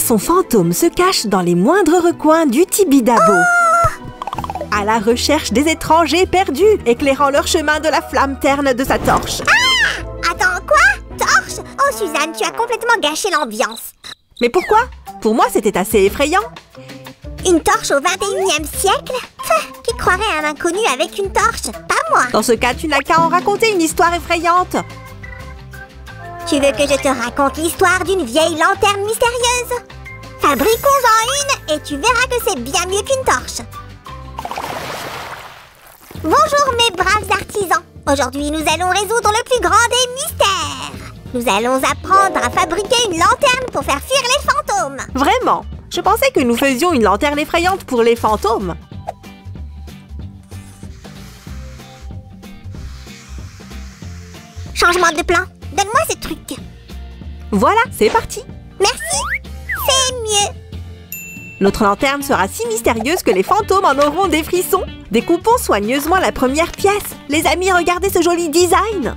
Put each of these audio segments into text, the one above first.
son fantôme se cache dans les moindres recoins du Tibidabo. À la recherche des étrangers perdus, éclairant leur chemin de la flamme terne de sa torche. Ah! Attends, quoi? Torche? Oh, Suzanne, tu as complètement gâché l'ambiance. Mais pourquoi? Pour moi, c'était assez effrayant. Une torche au 21e siècle? Qui croirait un inconnu avec une torche? Pas moi. Dans ce cas, tu n'as qu'à en raconter une histoire effrayante. Tu veux que je te raconte l'histoire d'une vieille lanterne mystérieuse? Fabriquons-en une et tu verras que c'est bien mieux qu'une torche. Bonjour mes braves artisans. Aujourd'hui, nous allons résoudre le plus grand des mystères. Nous allons apprendre à fabriquer une lanterne pour faire fuir les fantômes. Vraiment? Je pensais que nous faisions une lanterne effrayante pour les fantômes. Changement de plan. Donne-moi ce truc. Voilà, c'est parti. Merci. C'est mieux. Notre lanterne sera si mystérieuse que les fantômes en auront des frissons. Découpons soigneusement la première pièce. Les amis, regardez ce joli design.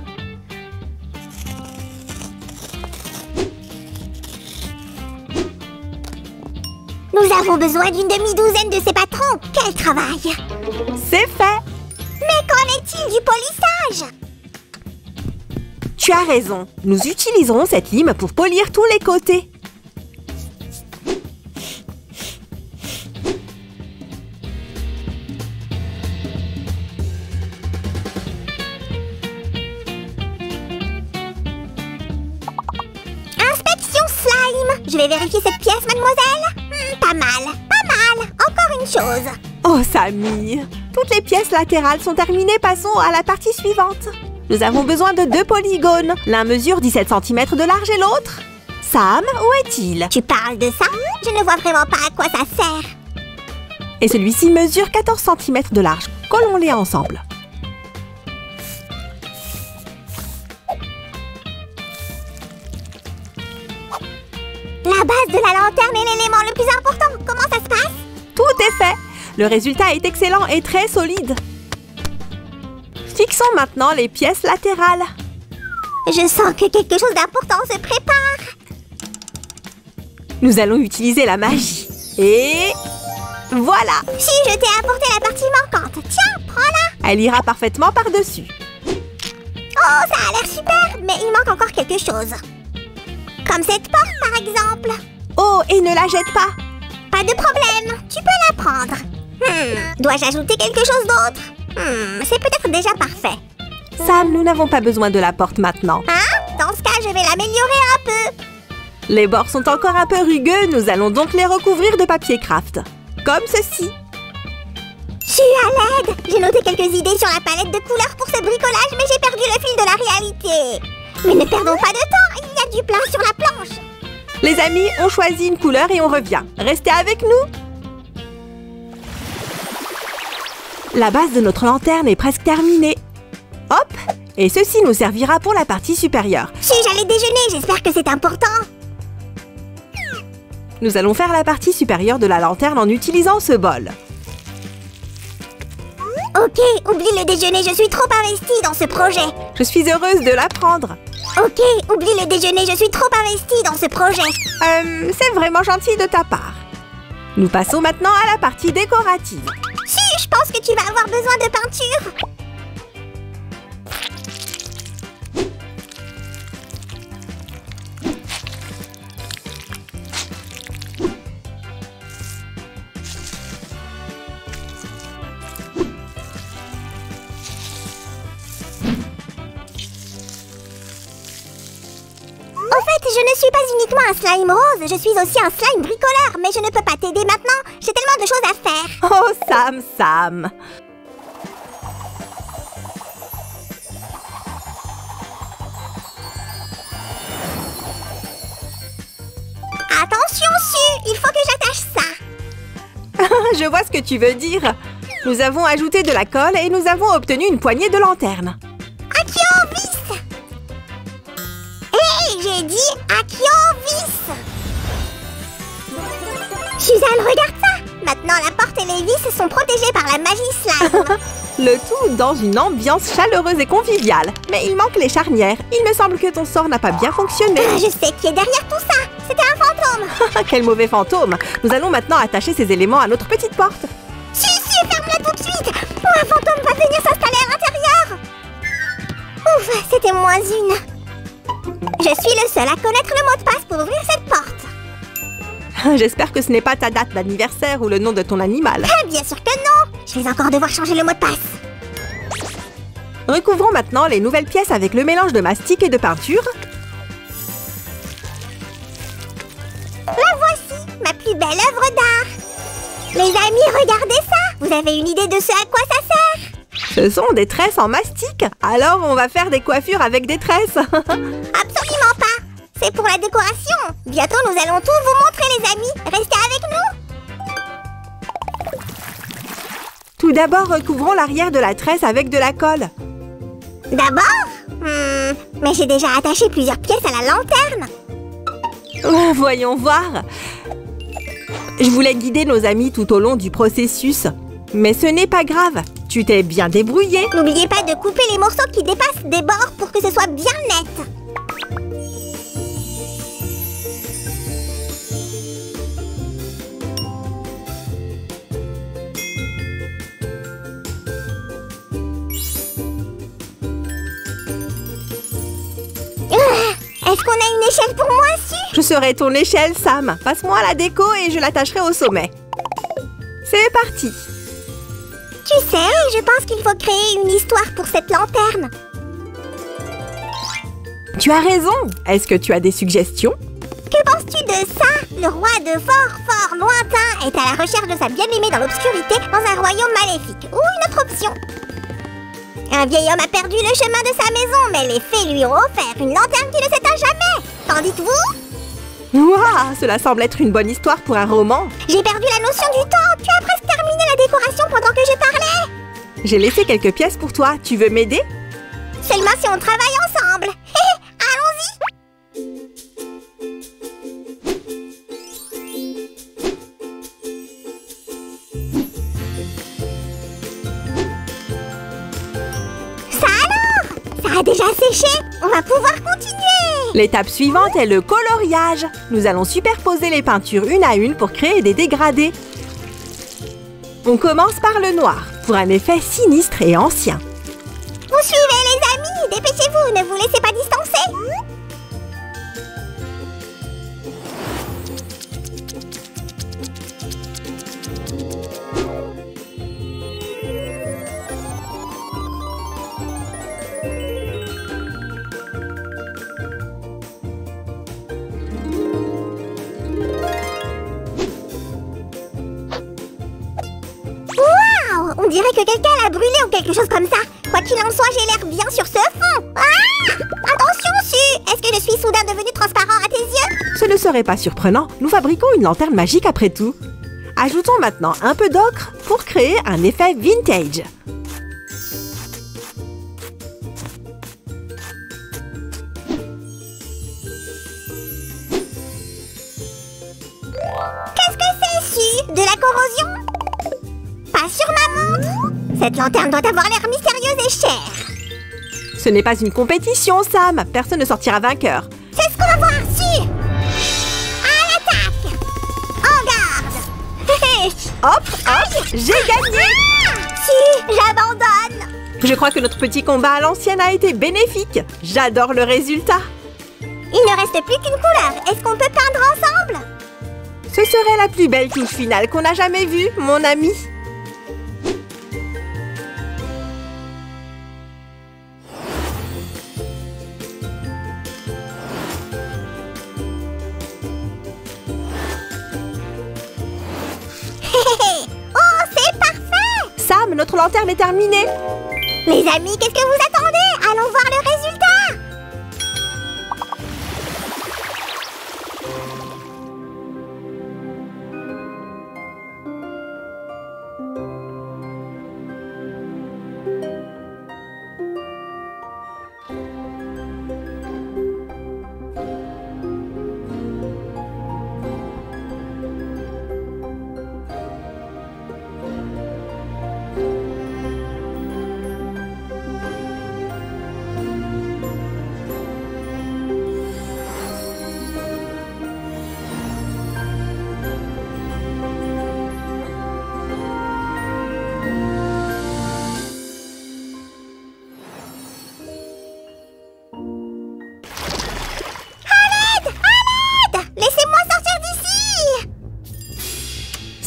Nous avons besoin d'une demi-douzaine de ces patrons. Quel travail! C'est fait. Mais qu'en est-il du polissage? Tu as raison. Nous utiliserons cette lime pour polir tous les côtés. Inspection slime. Je vais vérifier cette pièce, mademoiselle. Pas mal, pas mal. Encore une chose. Oh, Samy! Toutes les pièces latérales sont terminées. Passons à la partie suivante. Nous avons besoin de 2 polygones. L'un mesure 17 cm de large et l'autre... Sam, où est-il? Tu parles de ça? Je ne vois vraiment pas à quoi ça sert. Et celui-ci mesure 14 cm de large. Collons-les ensemble. La base de la lanterne est l'élément le plus important. Comment ça se passe? Tout est fait. Le résultat est excellent et très solide. Fixons maintenant les pièces latérales. Je sens que quelque chose d'important se prépare. Nous allons utiliser la magie. Et... voilà! Si, je t'ai apporté la partie manquante. Tiens, prends-la. Elle ira parfaitement par-dessus. Oh, ça a l'air super, mais il manque encore quelque chose. Comme cette porte, par exemple. Oh, et ne la jette pas. Pas de problème, tu peux la prendre. Dois-je ajouter quelque chose d'autre? C'est peut-être déjà parfait. Sam, nous n'avons pas besoin de la porte maintenant. Hein? Dans ce cas, je vais l'améliorer un peu. Les bords sont encore un peu rugueux, nous allons donc les recouvrir de papier craft. Comme ceci. Je suis à l'aide. J'ai noté quelques idées sur la palette de couleurs pour ce bricolage, mais j'ai perdu le fil de la réalité. Mais ne perdons pas de temps, il y a du plein sur la planche. Les amis, on choisit une couleur et on revient. Restez avec nous. La base de notre lanterne est presque terminée. Hop! Et ceci nous servira pour la partie supérieure. Si j'allais déjeuner, j'espère que c'est important. Nous allons faire la partie supérieure de la lanterne en utilisant ce bol. Ok, oublie le déjeuner, je suis trop investie dans ce projet. Je suis heureuse de l'apprendre. Ok, oublie le déjeuner, je suis trop investie dans ce projet. C'est vraiment gentil de ta part. Nous passons maintenant à la partie décorative. Si, je pense que tu vas avoir besoin de peinture. Je ne suis pas uniquement un slime rose, je suis aussi un slime bricoleur, mais je ne peux pas t'aider maintenant, j'ai tellement de choses à faire. Oh, Sam! Attention, Su, il faut que j'attache ça. Je vois ce que tu veux dire. Nous avons ajouté de la colle et nous avons obtenu une poignée de lanterne. Akiovis! Hé, j'ai dit Akiovis! Suzanne, regarde ça! Maintenant, la porte et les vis sont protégées par la magie slime. Le tout dans une ambiance chaleureuse et conviviale. Mais il manque les charnières. Il me semble que ton sort n'a pas bien fonctionné. Je sais qui est derrière tout ça. C'est c'était un fantôme. Quel mauvais fantôme! Nous allons maintenant attacher ces éléments à notre petite porte. Si, ferme-la tout de suite. Ou un fantôme va venir s'installer à l'intérieur. Ouf, c'était moins une. Je suis le seul à connaître le mot de passe pour ouvrir cette porte. J'espère que ce n'est pas ta date d'anniversaire ou le nom de ton animal. Bien sûr que non. Je vais encore devoir changer le mot de passe. Recouvrons maintenant les nouvelles pièces avec le mélange de mastic et de peinture. La voici, ma plus belle œuvre d'art. Les amis, regardez ça. Vous avez une idée de ce à quoi ça sert? Ce sont des tresses en mastic. Alors on va faire des coiffures avec des tresses. Absolument pas. C'est pour la décoration. Bientôt, nous allons tout vous montrer, les amis. Restez avec nous. Tout d'abord, recouvrons l'arrière de la tresse avec de la colle. D'abord mais j'ai déjà attaché plusieurs pièces à la lanterne. Voyons voir. Je voulais guider nos amis tout au long du processus. Mais ce n'est pas grave. Tu t'es bien débrouillé. N'oubliez pas de couper les morceaux qui dépassent des bords pour que ce soit bien net. Est-ce qu'on a une échelle pour moi dessus? Je serai ton échelle, Sam. Passe-moi la déco et je l'attacherai au sommet. C'est parti. Tu sais, je pense qu'il faut créer une histoire pour cette lanterne. Tu as raison. Est-ce que tu as des suggestions? Que penses-tu de ça? Le roi de fort lointain est à la recherche de sa bien-aimée dans l'obscurité dans un royaume maléfique. Ou une autre option. Un vieil homme a perdu le chemin de sa maison, mais les fées lui ont offert une lanterne qui ne s'éteint jamais. Qu'en dites-vous? Ouah, cela semble être une bonne histoire pour un roman. J'ai perdu la notion du temps. Tu as presque terminé la décoration pendant que je parlais. J'ai laissé quelques pièces pour toi. Tu veux m'aider? Seulement si on travaille ensemble. Allons-y. Ça alors? Ça a déjà séché. On va pouvoir continuer. L'étape suivante est le coloriage. Nous allons superposer les peintures une à une pour créer des dégradés. On commence par le noir, pour un effet sinistre et ancien. Vous suivez les amis, dépêchez-vous, ne vous laissez pas distancer. On dirait que quelqu'un l'a brûlé ou quelque chose comme ça. Quoi qu'il en soit, j'ai l'air bien sur ce fond. Ah! Attention, Su! Est-ce que je suis soudain devenue transparent à tes yeux? Ce ne serait pas surprenant. Nous fabriquons une lanterne magique après tout. Ajoutons maintenant un peu d'ocre pour créer un effet vintage. Qu'est-ce que c'est, Su? De la corrosion? Pas sur ma montre. Cette lanterne doit avoir l'air mystérieuse et chère. Ce n'est pas une compétition, Sam. Personne ne sortira vainqueur. C'est ce qu'on va voir, Su. À l'attaque. En garde. Hop, hop, j'ai gagné. Su, j'abandonne. Je crois que notre petit combat à l'ancienne a été bénéfique. J'adore le résultat. Il ne reste plus qu'une couleur. Est-ce qu'on peut peindre ensemble? Ce serait la plus belle touche finale qu'on a jamais vue, mon ami. Oh, c'est parfait! Sam, notre lanterne est terminée. Les amis, qu'est-ce que vous attendez? Allons voir le résultat!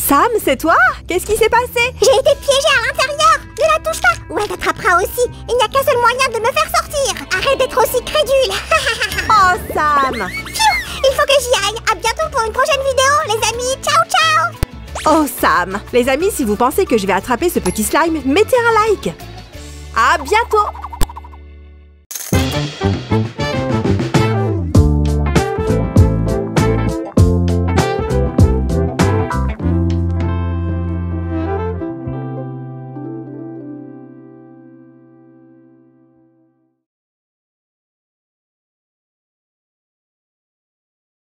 Sam, c'est toi? Qu'est-ce qui s'est passé? J'ai été piégée à l'intérieur. Ne la touche pas ou elle t'attrapera aussi. Il n'y a qu'un seul moyen de me faire sortir. Arrête d'être aussi crédule. Oh, Sam! Pfiou, il faut que j'y aille. À bientôt pour une prochaine vidéo, les amis. Ciao, ciao. Oh, Sam! Les amis, si vous pensez que je vais attraper ce petit slime, mettez un like! À bientôt!